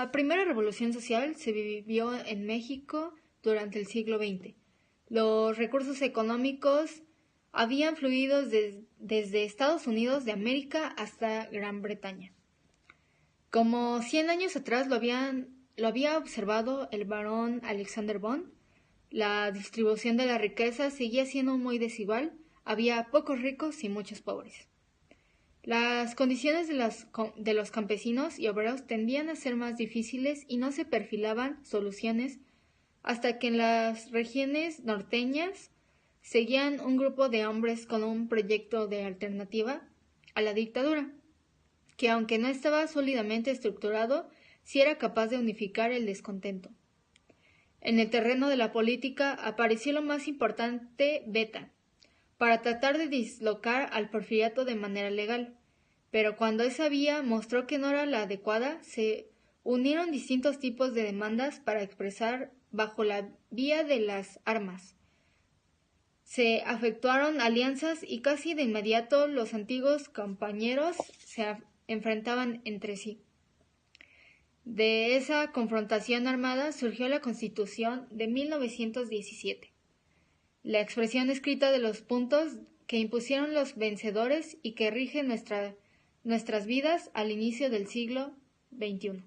La primera revolución social se vivió en México durante el siglo XX. Los recursos económicos habían fluido desde Estados Unidos de América hasta Gran Bretaña. Como 100 años atrás lo había observado el barón Alexander Von, la distribución de la riqueza seguía siendo muy desigual, había pocos ricos y muchos pobres. Las condiciones de los campesinos y obreros tendían a ser más difíciles y no se perfilaban soluciones hasta que en las regiones norteñas seguían un grupo de hombres con un proyecto de alternativa a la dictadura, que aunque no estaba sólidamente estructurado, sí era capaz de unificar el descontento. En el terreno de la política apareció lo más importante, Beta, para tratar de dislocar al porfiriato de manera legal, pero cuando esa vía mostró que no era la adecuada, se unieron distintos tipos de demandas para expresar bajo la vía de las armas. Se efectuaron alianzas y casi de inmediato los antiguos compañeros se enfrentaban entre sí. De esa confrontación armada surgió la Constitución de 1917, la expresión escrita de los puntos que impusieron los vencedores y que rige nuestras vidas al inicio del siglo XXI.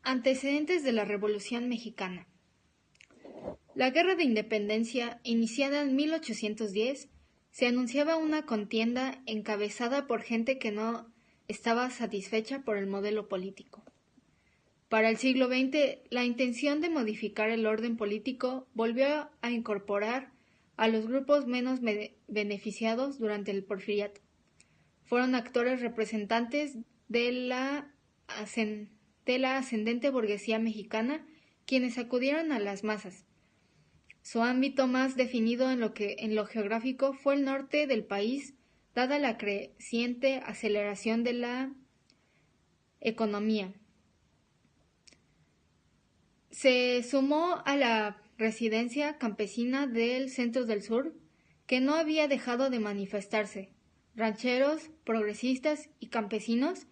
Antecedentes de la Revolución Mexicana. La Guerra de Independencia, iniciada en 1810, se anunciaba una contienda encabezada por gente que no estaba satisfecha por el modelo político. Para el siglo XX, la intención de modificar el orden político volvió a incorporar a los grupos menos beneficiados durante el porfiriato. Fueron actores representantes de la ascendente burguesía mexicana quienes acudieron a las masas. Su ámbito más definido en lo geográfico fue el norte del país, dada la creciente aceleración de la economía. Se sumó a la resistencia campesina del centro del sur, que no había dejado de manifestarse. Rancheros, progresistas y campesinos,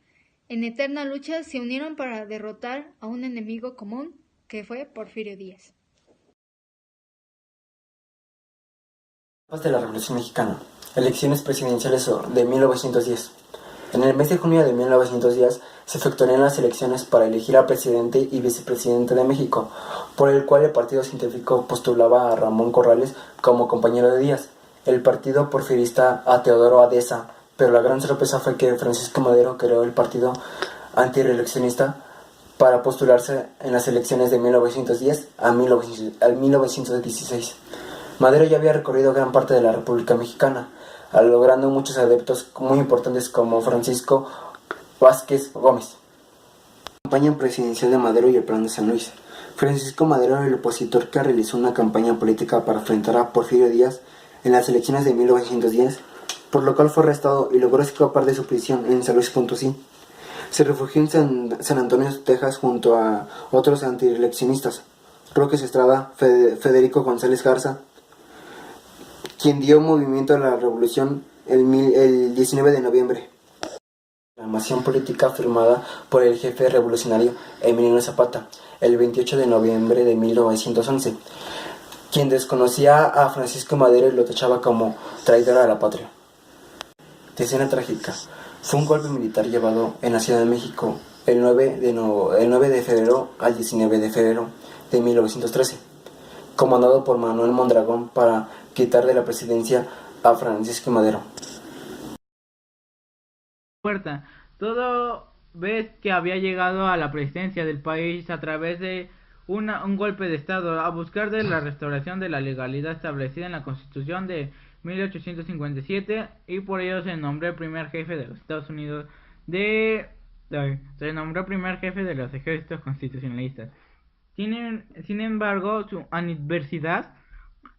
en eterna lucha, se unieron para derrotar a un enemigo común, que fue Porfirio Díaz. De la Revolución Mexicana. Elecciones presidenciales de 1910. En el mes de junio de 1910 se efectuarían las elecciones para elegir a presidente y vicepresidente de México, por el cual el partido científico postulaba a Ramón Corrales como compañero de Díaz, el partido porfirista a Teodoro Adesa, pero la gran sorpresa fue que Francisco Madero creó el partido antireeleccionista para postularse en las elecciones de 1910 a 1916. Madero ya había recorrido gran parte de la República Mexicana, logrando muchos adeptos muy importantes como Francisco Vázquez Gómez. Campaña presidencial de Madero y el Plan de San Luis. Francisco Madero era el opositor que realizó una campaña política para enfrentar a Porfirio Díaz en las elecciones de 1910, por lo cual fue arrestado y logró escapar de su prisión en San Luis Potosí. Se refugió en San Antonio, Texas, junto a otros antireeleccionistas, Roque Estrada, Federico González Garza, quien dio movimiento a la revolución el 19 de noviembre. La proclamación política firmada por el jefe revolucionario Emiliano Zapata el 28 de noviembre de 1911, quien desconocía a Francisco Madero y lo tachaba como traidor a la patria. Escena trágica. Fue un golpe militar llevado en la Ciudad de México el 9 de febrero al 19 de febrero de 1913, comandado por Manuel Mondragón para quitar de la presidencia a Francisco Madero. Todo vez que había llegado a la presidencia del país a través de un golpe de estado a buscar de la restauración de la legalidad establecida en la Constitución de 1857, y por ello se nombró primer jefe de los Estados Unidos se nombró primer jefe de los ejércitos constitucionalistas. Sin embargo, su adversidad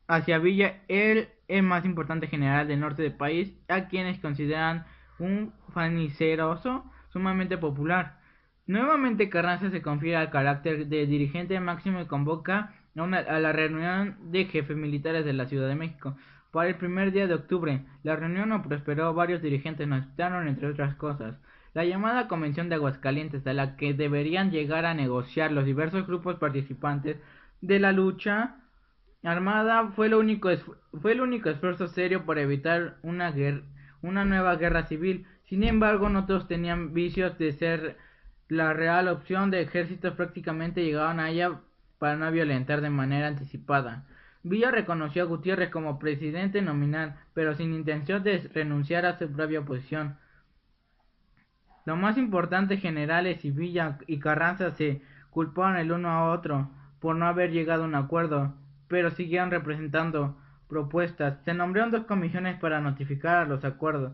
hacia Villa, el más importante general del norte del país, a quienes consideran un faniceroso sumamente popular. Nuevamente Carranza se confiere al carácter de dirigente máximo y convoca a la reunión de jefes militares de la Ciudad de México para el primer día de octubre. La reunión no prosperó, varios dirigentes no aceptaron, entre otras cosas. La llamada Convención de Aguascalientes, a la que deberían llegar a negociar los diversos grupos participantes de la lucha armada, fue el único esfuerzo serio por evitar una nueva guerra civil. Sin embargo, no todos tenían vicios de ser la real opción de ejércitos, prácticamente llegaban a ella para no violentar de manera anticipada. Villa reconoció a Gutiérrez como presidente nominal, pero sin intención de renunciar a su propia posición. Lo más importante, generales y Villa y Carranza se culparon el uno a otro por no haber llegado a un acuerdo, pero siguieron representando propuestas. Se nombraron 2 comisiones para notificar a los acuerdos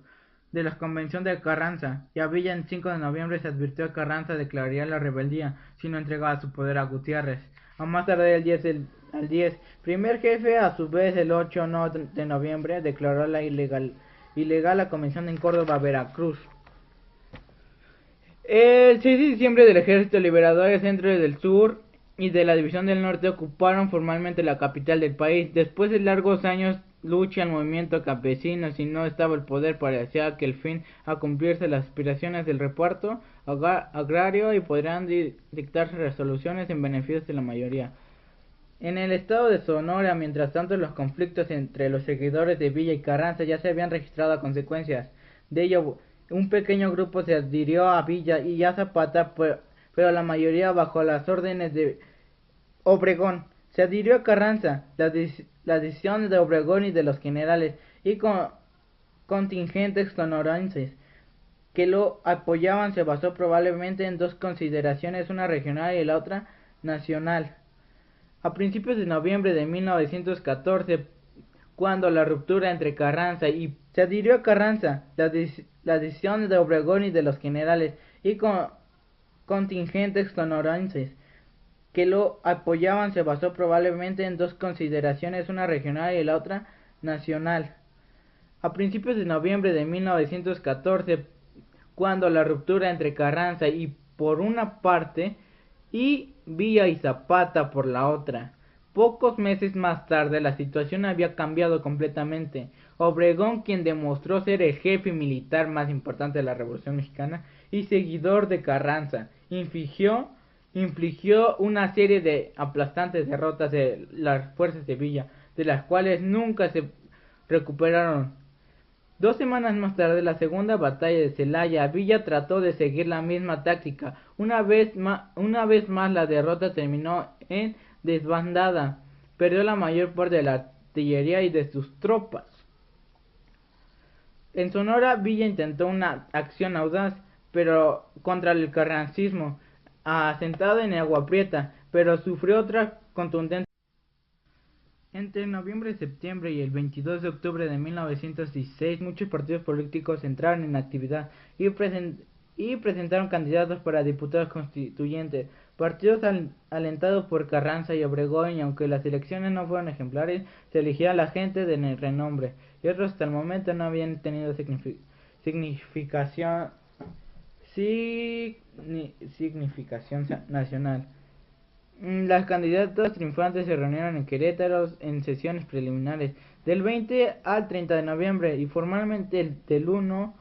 de la convención de Carranza, y a Villa el 5 de noviembre se advirtió a Carranza declararía la rebeldía si no entregaba su poder a Gutiérrez. A más tarde el 10, primer jefe, a su vez el 8 de noviembre, declaró la ilegal la convención en Córdoba, Veracruz. El 6 de diciembre del Ejército Liberador Centro del Sur y de la División del Norte ocuparon formalmente la capital del país. Después de largos años lucha el movimiento campesino, si no estaba el poder, parecía que el fin a cumplirse las aspiraciones del reparto agrario y podrían dictarse resoluciones en beneficio de la mayoría. En el estado de Sonora, mientras tanto, los conflictos entre los seguidores de Villa y Carranza ya se habían registrado a consecuencias de ello. Un pequeño grupo se adhirió a Villa y a Zapata, pero la mayoría bajo las órdenes de Obregón. Se adhirió a Carranza. La decisión de Obregón y de los generales y contingentes sonorenses que lo apoyaban se basó probablemente en 2 consideraciones, una regional y la otra nacional. A principios de noviembre de 1914, cuando la ruptura entre Carranza y se adhirió a Carranza, la decisión de Obregón y de los generales y contingentes sonorenses que lo apoyaban se basó probablemente en 2 consideraciones, una regional y la otra nacional. A principios de noviembre de 1914, cuando la ruptura entre Carranza y por una parte y Villa y Zapata por la otra. Pocos meses más tarde la situación había cambiado completamente. Obregón, quien demostró ser el jefe militar más importante de la Revolución Mexicana y seguidor de Carranza, infligió una serie de aplastantes derrotas de las fuerzas de Villa, de las cuales nunca se recuperaron. 2 semanas más tarde, la segunda batalla de Celaya, Villa trató de seguir la misma táctica. Una vez más la derrota terminó en desbandada. Perdió la mayor parte de la artillería y de sus tropas. En Sonora, Villa intentó una acción audaz, pero contra el carrancismo, asentado en Agua Prieta, pero sufrió otra contundente. Entre noviembre y septiembre y el 22 de octubre de 1916, muchos partidos políticos entraron en actividad y presentaron candidatos para diputados constituyentes. Partidos alentados por Carranza y Obregón, y aunque las elecciones no fueron ejemplares, se eligieron a la gente de renombre, y otros hasta el momento no habían tenido significación nacional. Las candidatas triunfantes se reunieron en Querétaro en sesiones preliminares del 20 al 30 de noviembre y formalmente del 1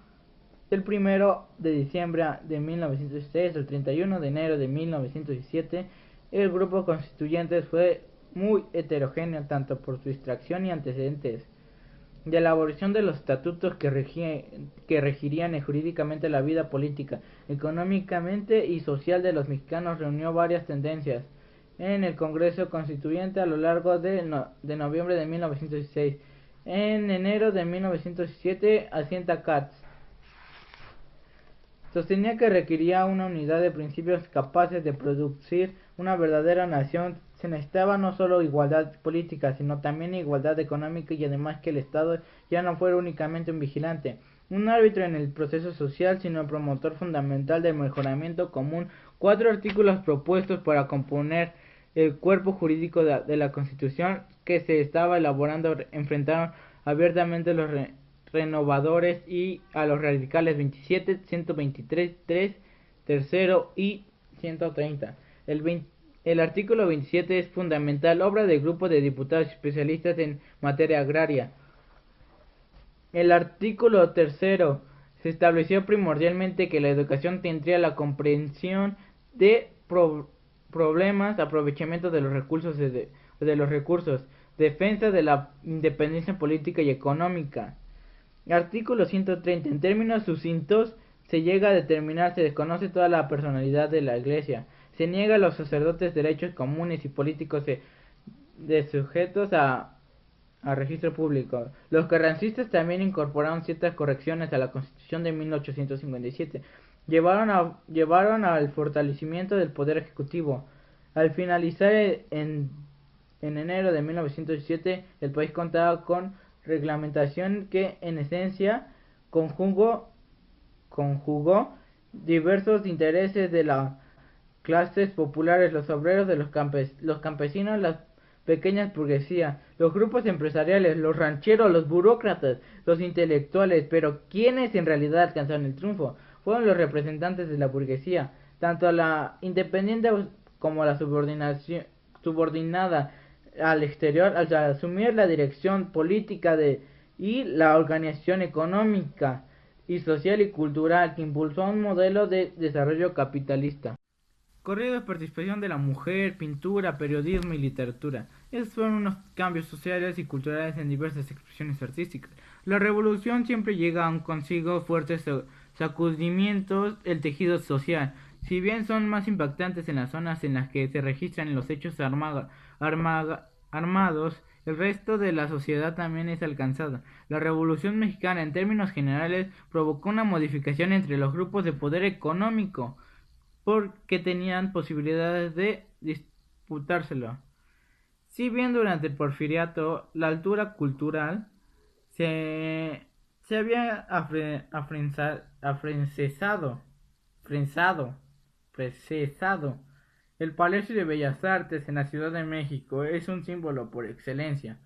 de diciembre de 1916 al 31 de enero de 1917. El grupo constituyente fue muy heterogéneo tanto por su extracción y antecedentes. De la elaboración de los estatutos que regirían jurídicamente la vida política, económicamente y social de los mexicanos, reunió varias tendencias en el Congreso Constituyente a lo largo de noviembre de 1916. En enero de 1917, asienta Katz. Sostenía que requería una unidad de principios capaces de producir una verdadera nación. Se necesitaba no solo igualdad política, sino también igualdad económica, y además que el Estado ya no fuera únicamente un vigilante, un árbitro en el proceso social, sino el promotor fundamental del mejoramiento común. 4 artículos propuestos para componer el cuerpo jurídico de la Constitución que se estaba elaborando enfrentaron abiertamente los renovadores y a los radicales 27, 123, 3, tercero y 130. El artículo 27 es fundamental, obra del grupo de diputados especialistas en materia agraria. El artículo tercero Se estableció primordialmente que la educación tendría la comprensión de problemas, aprovechamiento de los recursos, defensa de la independencia política y económica. Artículo 130. En términos sucintos, se llega a determinar, se desconoce toda la personalidad de la Iglesia. Se niega a los sacerdotes derechos comunes y políticos de sujetos a registro público. Los carrancistas también incorporaron ciertas correcciones a la Constitución de 1857. Llevaron al fortalecimiento del Poder Ejecutivo. Al finalizar en enero de 1917, el país contaba con reglamentación que en esencia conjugó diversos intereses de las clases populares, los obreros, de los campesinos, las pequeñas burguesías, los grupos empresariales, los rancheros, los burócratas, los intelectuales. Pero ¿quiénes en realidad alcanzaron el triunfo? Fueron los representantes de la burguesía, tanto la independiente como la subordinada al exterior, al asumir la dirección política y la organización económica y social y cultural que impulsó un modelo de desarrollo capitalista. Corrido de participación de la mujer, pintura, periodismo y literatura. Esos fueron unos cambios sociales y culturales en diversas expresiones artísticas. La revolución siempre llega consigo fuertes sacudimientos el tejido social. Si bien son más impactantes en las zonas en las que se registran los hechos armados, el resto de la sociedad también es alcanzada. La Revolución Mexicana, en términos generales, provocó una modificación entre los grupos de poder económico, porque tenían posibilidades de disputárselo. Si bien durante el Porfiriato la altura cultural se había afrancesado, el Palacio de Bellas Artes en la Ciudad de México es un símbolo por excelencia.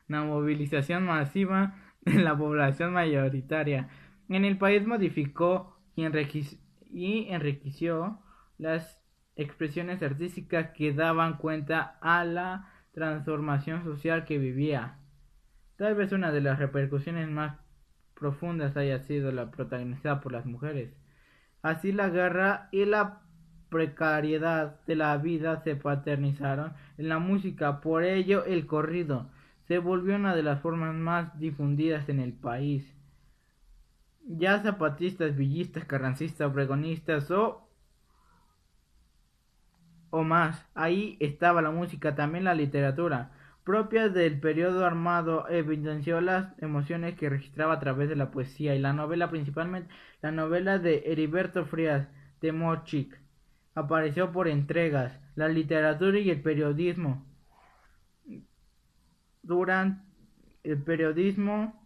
La movilización masiva de la población mayoritaria en el país modificó y enriqueció las expresiones artísticas que daban cuenta a la transformación social que vivía. Tal vez una de las repercusiones más profundas haya sido la protagonizada por las mujeres. Así la guerra y la precariedad de la vida se paternizaron en la música. Por ello el corrido se volvió una de las formas más difundidas en el país. Ya zapatistas, villistas, carrancistas, obregonistas o más, ahí estaba la música, también la literatura, propia del periodo armado, evidenció las emociones que registraba a través de la poesía y la novela, principalmente la novela de Heriberto Frías de Mochic. Apareció por entregas, la literatura y el periodismo. Durante el periodismo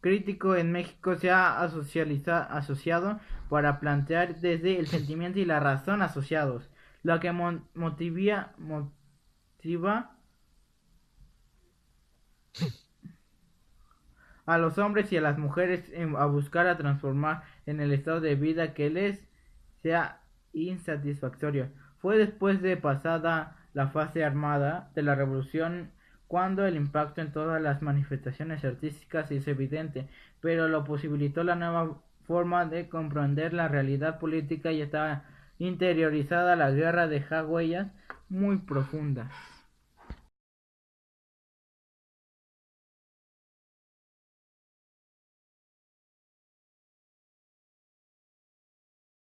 crítico en México se ha asociado para plantear desde el sentimiento y la razón asociados, lo que motiva a los hombres y a las mujeres a buscar a transformar en el estado de vida que les sea insatisfactorio. Fue después de pasada la fase armada de la revolución cuando el impacto en todas las manifestaciones artísticas se hizo evidente, pero lo posibilitó la nueva forma de comprender la realidad política y estaba interiorizada. La guerra deja huellas muy profundas.